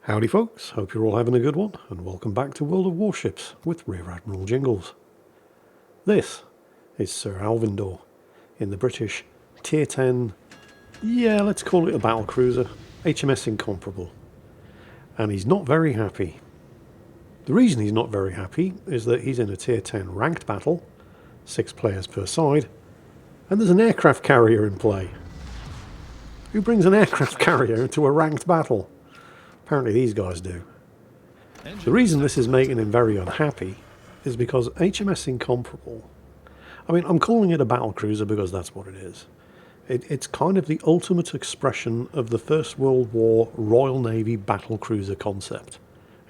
Howdy folks, hope you're all having a good one, and welcome back to World of Warships with Rear Admiral Jingles. This is Sir Alvindor in the British Tier 10, let's call it a battle cruiser, HMS Incomparable. And he's not very happy. The reason he's not very happy is that he's in a Tier 10 ranked battle, 6 players per side, and there's an aircraft carrier in play. Who brings an aircraft carrier into a ranked battle? Apparently these guys do. The reason this is making him very unhappy is because HMS Incomparable, I'm calling it a battle cruiser because that's what it is. It's kind of the ultimate expression of the First World War Royal Navy battle cruiser concept.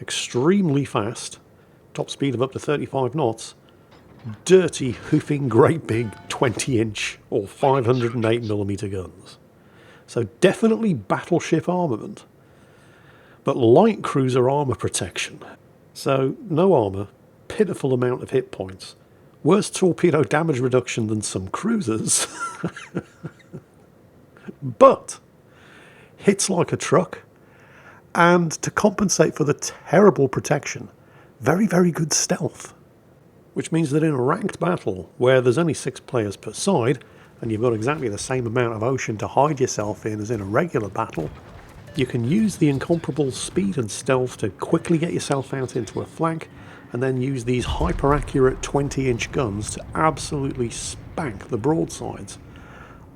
Extremely fast, top speed of up to 35 knots, dirty, hooping, great big 20-inch or 508mm guns. So definitely battleship armament, but light cruiser armour protection. So no armour, pitiful amount of hit points, worse torpedo damage reduction than some cruisers, but hits like a truck, and to compensate for the terrible protection, very, very good stealth. Which means that in a ranked battle, where there's only 6 players per side, and you've got exactly the same amount of ocean to hide yourself in as in a regular battle, you can use the Incomparable speed and stealth to quickly get yourself out into a flank, and then use these hyper-accurate 20-inch guns to absolutely spank the broadsides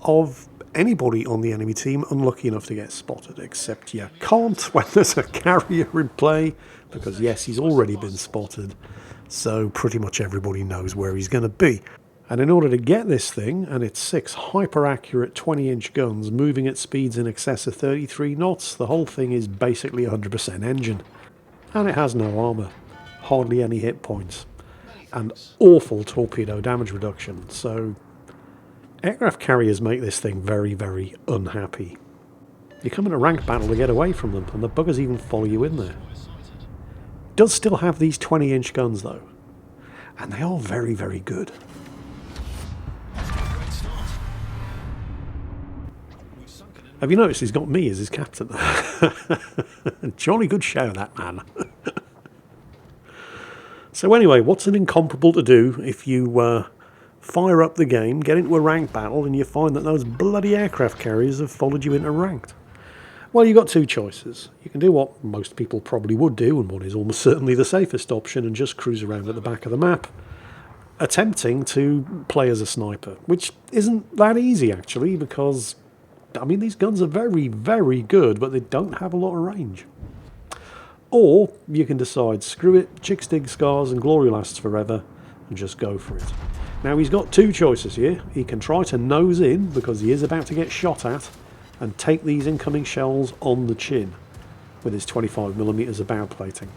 of anybody on the enemy team unlucky enough to get spotted, except you can't when there's a carrier in play, because yes, he's already been spotted, so pretty much everybody knows where he's going to be. And in order to get this thing, and its 6 hyper-accurate 20-inch guns moving at speeds in excess of 33 knots, the whole thing is basically 100% engine. And it has no armour, hardly any hit points, and awful torpedo damage reduction. So aircraft carriers make this thing very, very unhappy. You come in a ranked battle to get away from them, and the buggers even follow you in there. It does still have these 20-inch guns though, and they are very, very good. Have you noticed he's got me as his captain? Jolly good show, that man. So anyway, what's an Incomparable to do if you fire up the game, get into a ranked battle, and you find that those bloody aircraft carriers have followed you into ranked? Well, you've got 2 choices. You can do what most people probably would do, and what is almost certainly the safest option, and just cruise around at the back of the map, attempting to play as a sniper, which isn't that easy actually, because these guns are very, very good, but they don't have a lot of range. Or you can decide, screw it, chicks dig scars and glory lasts forever, and just go for it. Now he's got 2 choices here. He can try to nose in, because he is about to get shot at, and take these incoming shells on the chin with his 25mm of bow plating.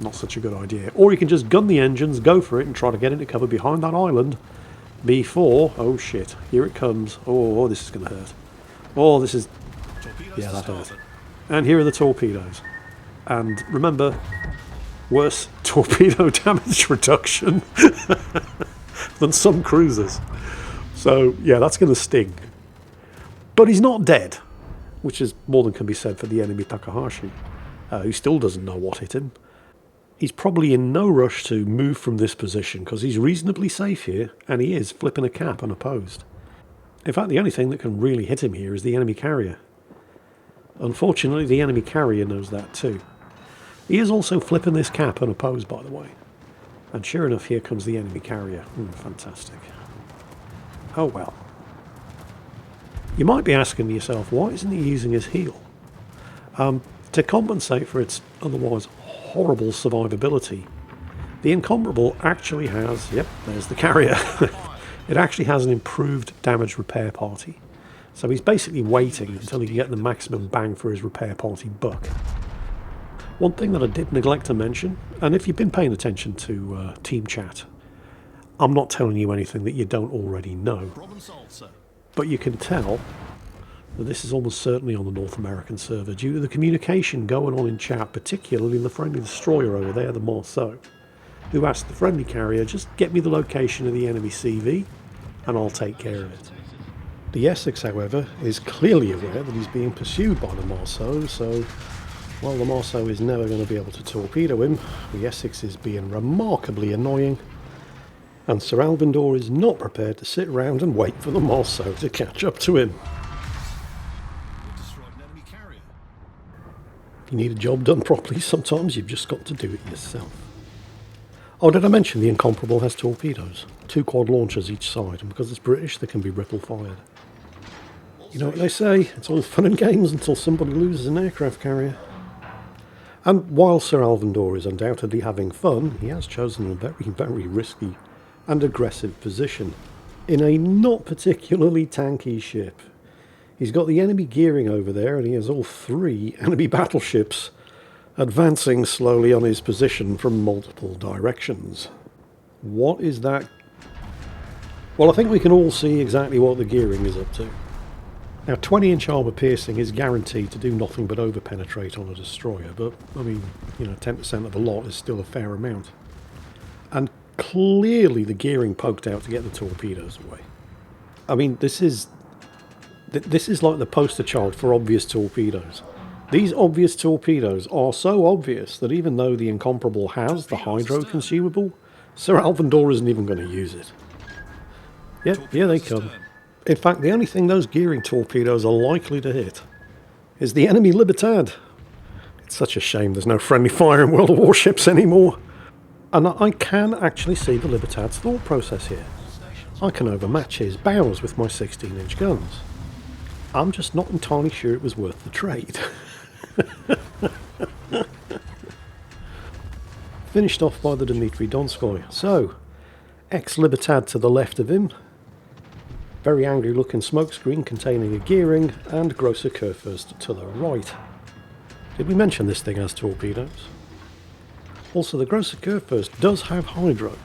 Not such a good idea. Or he can just gun the engines, go for it, and try to get into cover behind that island before, oh shit, here it comes. Oh, this is going to hurt. Oh, this is... yeah, that hurt. And here are the torpedoes. And remember, worse torpedo damage reduction than some cruisers. So, yeah, that's going to sting. But he's not dead, which is more than can be said for the enemy Takahashi, who still doesn't know what hit him. He's probably in no rush to move from this position, because he's reasonably safe here, and he is flipping a cap unopposed. In fact, the only thing that can really hit him here is the enemy carrier. Unfortunately, the enemy carrier knows that too. He is also flipping this cap unopposed, by the way. And sure enough, here comes the enemy carrier. Fantastic. Oh well. You might be asking yourself, why isn't he using his heel? To compensate for its otherwise horrible survivability, the Incomparable actually has... yep, there's the carrier. It actually has an improved damage repair party. So he's basically waiting until he can get the maximum bang for his repair party buck. One thing that I did neglect to mention, and if you've been paying attention to team chat, I'm not telling you anything that you don't already know. But you can tell that this is almost certainly on the North American server due to the communication going on in chat, particularly the friendly destroyer over there, the Marceau, who asked the friendly carrier, just get me the location of the enemy CV and I'll take care of it. The Essex, however, is clearly aware that he's being pursued by the Marceau, so Well, the Marceau is never going to be able to torpedo him. The Essex is being remarkably annoying. And Sir Alvindor is not prepared to sit around and wait for the Marceau to catch up to him. If you need a job done properly, sometimes you've just got to do it yourself. Oh, did I mention the Incomparable has torpedoes? 2 quad launchers each side, and because it's British, they can be ripple fired. You know what they say, it's all fun and games until somebody loses an aircraft carrier. And while Sir Alvindor is undoubtedly having fun, he has chosen a very, very risky and aggressive position in a not particularly tanky ship. He's got the enemy gearing over there, and he has all 3 enemy battleships advancing slowly on his position from multiple directions. What is that? Well, I think we can all see exactly what the gearing is up to. Now, 20-inch armour piercing is guaranteed to do nothing but over-penetrate on a destroyer, but, I mean, you know, 10% of a lot is still a fair amount. And clearly the gearing poked out to get the torpedoes away. I mean, this is like the poster child for obvious torpedoes. These obvious torpedoes are so obvious that even though the Incomparable has the hydro consumable, Sir Alvindor isn't even going to use it. Yep, here they come. In fact, the only thing those gearing torpedoes are likely to hit is the enemy Libertad. It's such a shame there's no friendly fire in World of Warships anymore. And I can actually see the Libertad's thought process here. I can overmatch his bows with my 16-inch guns. I'm just not entirely sure it was worth the trade. Finished off by the Dmitry Donskoy. So, ex-Libertad to the left of him. Very angry looking smokescreen containing a gearing, and Grosser Kurfürst to the right. Did we mention this thing has torpedoes? Also, the Grosser Kurfürst does have hydro.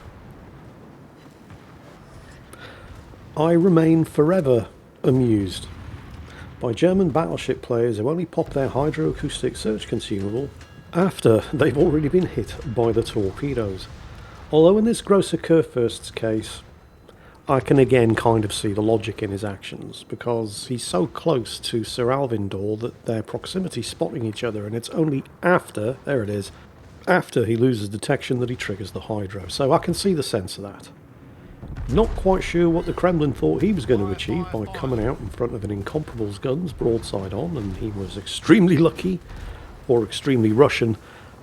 I remain forever amused by German battleship players who only pop their hydroacoustic search consumable after they've already been hit by the torpedoes. Although in this Grosser Kurfürst's case, I can again kind of see the logic in his actions, because he's so close to Sir Alvindor that their proximity spotting each other, and it's only after, there it is, after he loses detection that he triggers the hydro. So I can see the sense of that. Not quite sure what the Kremlin thought he was going to achieve by coming out in front of an Incomparable's guns broadside on, and he was extremely lucky, or extremely Russian,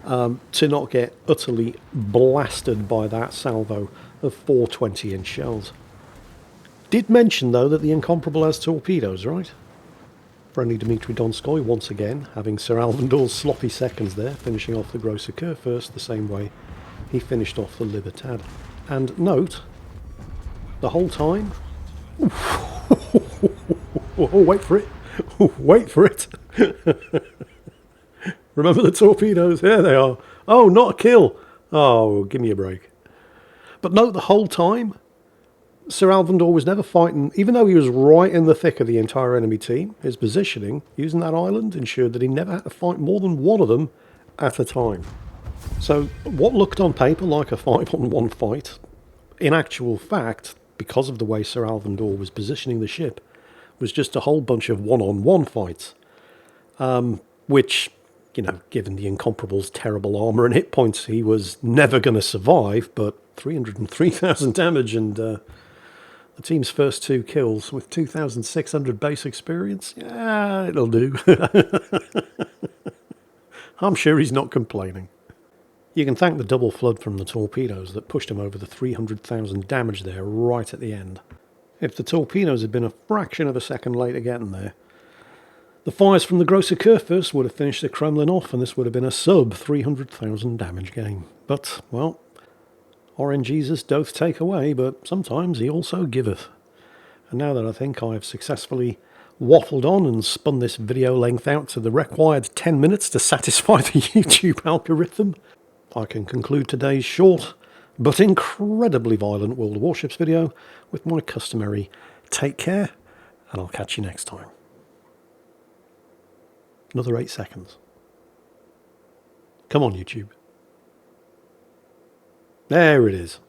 to not get utterly blasted by that salvo of 4 20-inch shells. Did mention, though, that the Incomparable has torpedoes, right? Friendly Dmitry Donskoy, once again, having Sir Alvindor's sloppy seconds there, finishing off the Grosser Kurfürst the same way he finished off the Libertad. And note, the whole time... Oh, wait for it! Wait for it! Remember the torpedoes? There they are. Oh, not a kill! Oh, give me a break. But note, the whole time, Sir Alvindor was never fighting, even though he was right in the thick of the entire enemy team. His positioning, using that island, ensured that he never had to fight more than one of them at a time. So what looked on paper like a 5-on-1 fight, in actual fact, because of the way Sir Alvindor was positioning the ship, was just a whole bunch of 1-on-1 fights. Which, you know, given the Incomparable's terrible armour and hit points, he was never going to survive, but 303,000 damage and... the team's first 2 kills with 2,600 base experience. Yeah, it'll do. I'm sure he's not complaining. You can thank the double flood from the torpedoes that pushed him over the 300,000 damage there right at the end. If the torpedoes had been a fraction of a second later getting there, the fires from the Grosser Kurfürst would have finished the Kremlin off, and this would have been a sub 300,000 damage game. But, well, RNGesus doth take away, but sometimes he also giveth. And now that I think I have successfully waffled on and spun this video length out to the required 10 minutes to satisfy the YouTube algorithm, I can conclude today's short but incredibly violent World of Warships video with my customary take care, and I'll catch you next time. Another 8 seconds. Come on, YouTube. There it is.